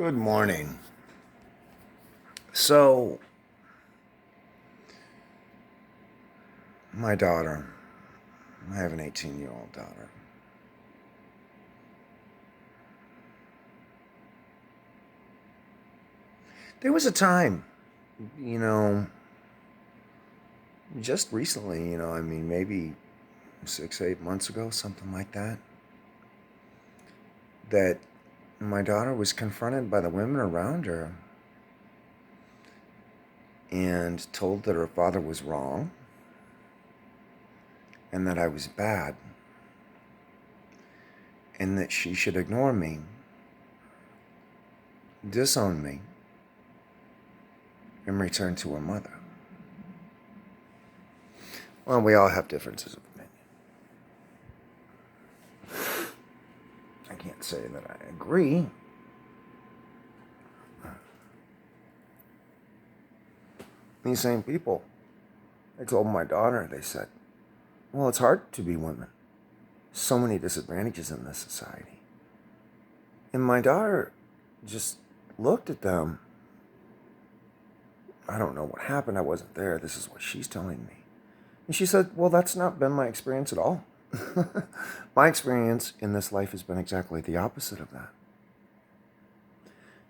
Good morning. So, my daughter, I have an 18-year-old daughter. There was a time, you know, just recently, maybe 6, 8 months ago, something like that, that my daughter was confronted by the women around her and told that her father was wrong and that I was bad and that she should ignore me, disown me, and return to her mother. Well, we all have differences of opinion. I can't say that I agree. These same people, they told my daughter, they said, well, it's hard to be women. So many disadvantages in this society. And my daughter just looked at them. I don't know what happened. I wasn't there. This is what she's telling me. And she said, well, that's not been my experience at all. My experience in this life has been exactly the opposite of that.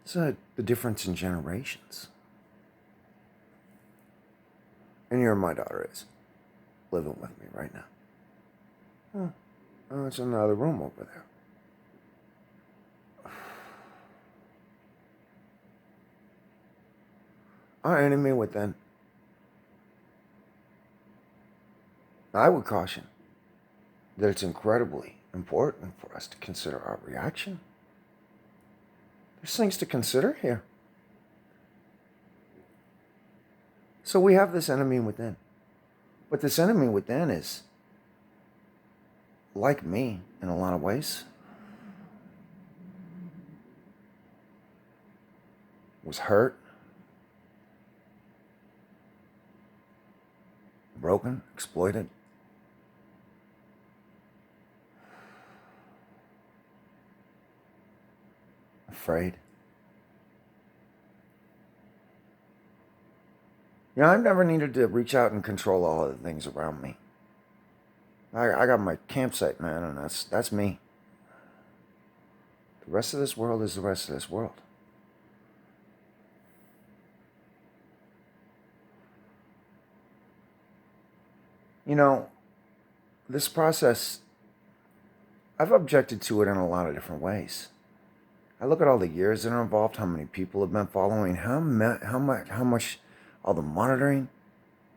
It's the difference in generations. And here my daughter is, living with me right now. Oh, it's in the other room over there. Our enemy within. I would caution that it's incredibly important for us to consider our reaction. There's things to consider here. So we have this enemy within. But this enemy within is like me in a lot of ways. Was hurt, broken, exploited. Afraid. I've never needed to reach out and control all of the things around me. I got my campsite, man, and that's me. The rest of this world is the rest of this world. This process, I've objected to it in a lot of different ways. I look at all the years that are involved, how many people have been following, how much, all the monitoring,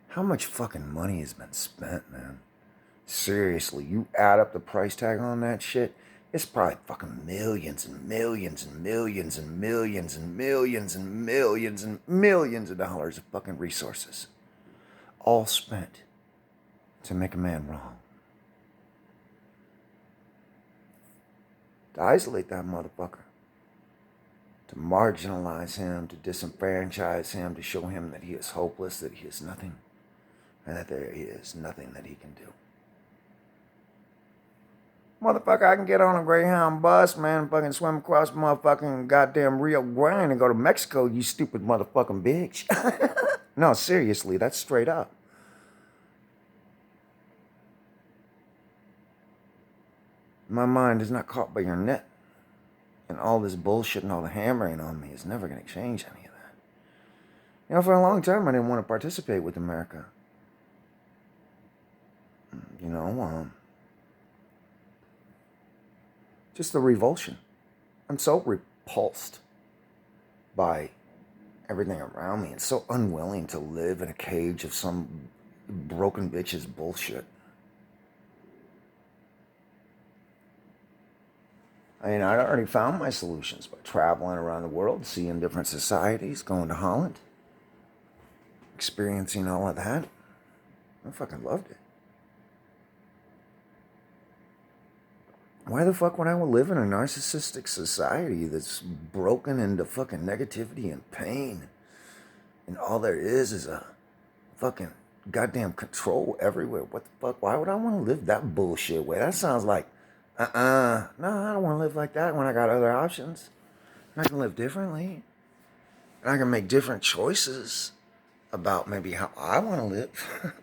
how much fucking money has been spent, man. Seriously, you add up the price tag on that shit, it's probably fucking millions and millions and millions and millions and millions and millions and millions of dollars of fucking resources. All spent to make a man wrong. To isolate that motherfucker. To marginalize him, to disenfranchise him, to show him that he is hopeless, that he is nothing, and that there is nothing that he can do. Motherfucker, I can get on a Greyhound bus, man, fucking swim across motherfucking goddamn Rio Grande and go to Mexico, you stupid motherfucking bitch. No, seriously, that's straight up. My mind is not caught by your net. And all this bullshit and all the hammering on me is never going to change any of that. For a long time, I didn't want to participate with America. Just the revulsion. I'm so repulsed by everything around me and so unwilling to live in a cage of some broken bitch's bullshit. I'd already found my solutions by traveling around the world, seeing different societies, going to Holland, experiencing all of that. I fucking loved it. Why the fuck would I live in a narcissistic society that's broken into fucking negativity and pain? And all there is a fucking goddamn control everywhere. What the fuck? Why would I want to live that bullshit way? That sounds like, no, I don't want to live like that when I got other options. I can live differently. And I can make different choices about maybe how I want to live.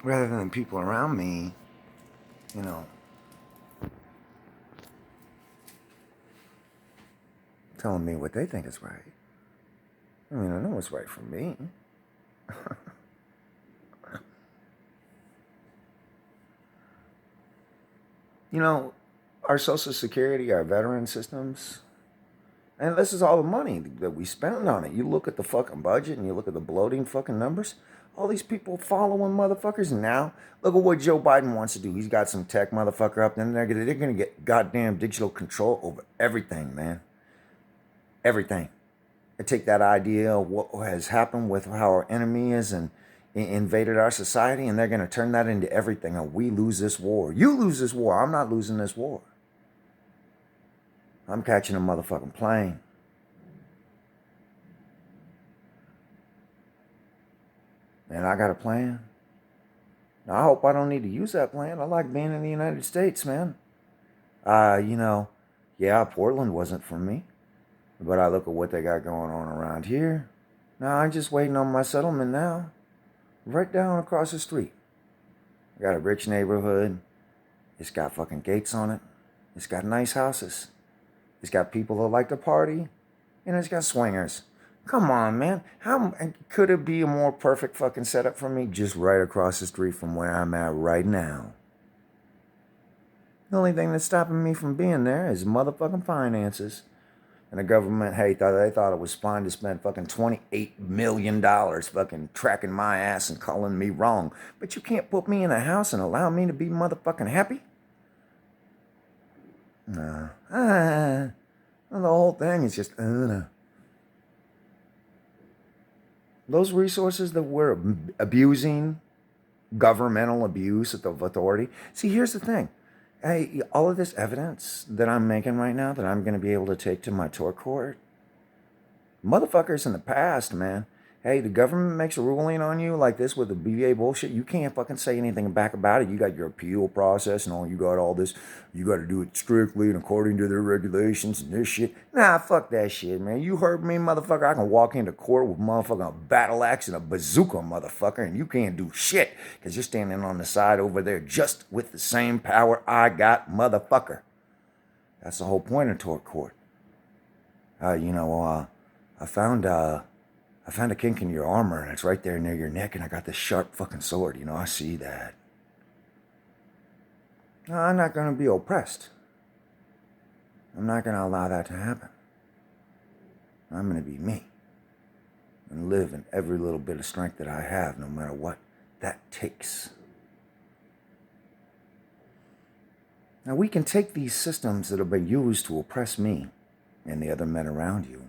Rather than people around me, you know, telling me what they think is right. I mean, I know what's right for me. You know, our Social Security, our veteran systems, and this is all the money that we spend on it. You look at the fucking budget and you look at the bloating fucking numbers. All these people following motherfuckers. And now, look at what Joe Biden wants to do. He's got some tech motherfucker up there. They're going to get goddamn digital control over everything, man. Everything. They take that idea of what has happened with how our enemy is and invaded our society, and they're going to turn that into everything. And we lose this war. You lose this war. I'm not losing this war. I'm catching a motherfucking plane. And I got a plan. Now, I hope I don't need to use that plan. I like being in the United States, man. Yeah, Portland wasn't for me. But I look at what they got going on around here. Now, I'm just waiting on my settlement now. Right down across the street. I got a rich neighborhood. It's got fucking gates on it. It's got nice houses. It's got people that like to party. And it's got swingers. Come on, man. How could it be a more perfect fucking setup for me? Just right across the street from where I'm at right now. The only thing that's stopping me from being there is motherfucking finances. And the government, hey, they thought it was fine to spend fucking $28 million fucking tracking my ass and calling me wrong. But you can't put me in a house and allow me to be motherfucking happy? Nah. The whole thing is just, Those resources that we're abusing, governmental abuse of authority. See, here's the thing. Hey, all of this evidence that I'm making right now that I'm going to be able to take to my tort court, motherfuckers in the past, man. Hey, the government makes a ruling on you like this with the BA bullshit. You can't fucking say anything back about it. You got your appeal process and all. You got all this. You got to do it strictly and according to their regulations and this shit. Nah, fuck that shit, man. You heard me, motherfucker. I can walk into court with motherfucking a battle axe and a bazooka, motherfucker, and you can't do shit because you're standing on the side over there just with the same power I got, motherfucker. That's the whole point of tort court. I found a kink in your armor, and it's right there near your neck, and I got this sharp fucking sword. I see that. No, I'm not going to be oppressed. I'm not going to allow that to happen. I'm going to be me and live in every little bit of strength that I have, no matter what that takes. Now, we can take these systems that have been used to oppress me and the other men around you.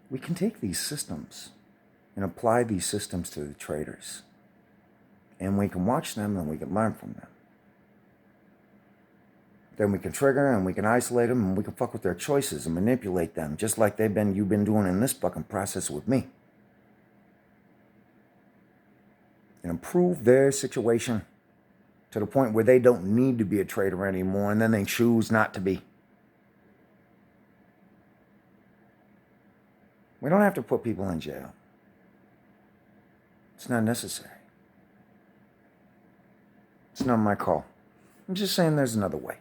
We can take these systems and apply these systems to the traitors. And we can watch them and we can learn from them. Then we can trigger and we can isolate them and we can fuck with their choices and manipulate them, just like you've been doing in this fucking process with me. And improve their situation to the point where they don't need to be a traitor anymore, and then they choose not to be. We don't have to put people in jail. It's not necessary. It's not my call. I'm just saying there's another way.